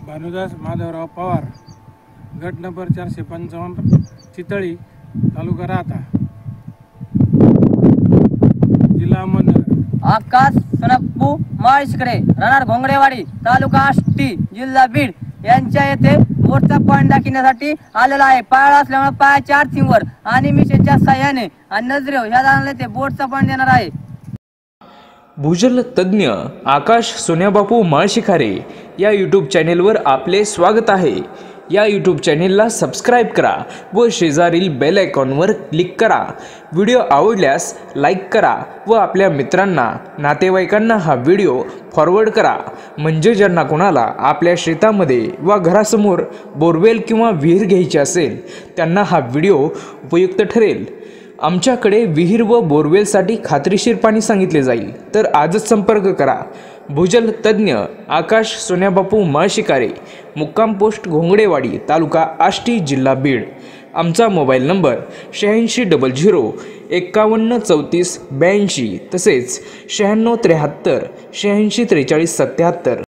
भानुदास माधवराव पवार, गट नंबर 455, चितळी, तालुका राहता, जिल्हा अहमदनगर। आकाश सनप्पू माळशिखरे, राहणार घोंगडेवाडी, तालुका आष्टी, जिल्हा बीड यांच्या येथे बोटचा पॉइंट दाखवण्यासाठी आलेला आहे। पाळ असल्यामुळे पायाच्या आर्थिंगवर आणि मिशनच्या साह्याने आणि नजरेव ह्या जाणारे ते बोटचा पॉइंट देणार आहे। भूजल तज्ञ आकाश सोन्याबापू माळशिखरे या यूट्यूब चॅनेलवर आपले स्वागत आहे। या यूट्यूब चॅनेलला सबस्क्राईब करा व शेजारील बेल आयकॉनवर क्लिक करा। व्हिडिओ आवडल्यास लाईक करा व आपल्या मित्रांना नातेवाईकांना हा व्हिडिओ फॉरवर्ड करा, म्हणजे ज्यांना कोणाला आपल्या शेतामध्ये व घरासमोर बोरवेल किंवा विहीर घ्यायची असेल त्यांना हा व्हिडिओ उपयुक्त ठरेल। आमच्याकडे विहीर व बोरवेलसाठी खात्रीशीर पाणी सांगितले जाईल, तर आजच संपर्क करा। भूजल तज्ञ आकाश सोन्याबापू माळशिखरे, मुक्काम पोस्ट घोंगडेवाडी, तालुका आष्टी, जिल्हा बीड। आमचा मोबाईल नंबर 8600 51 34 82 तसेच 9673 86 43 77।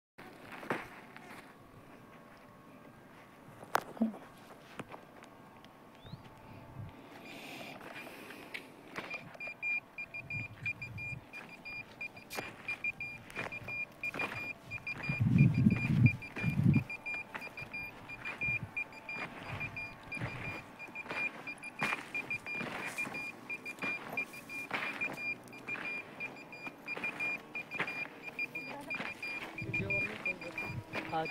हा,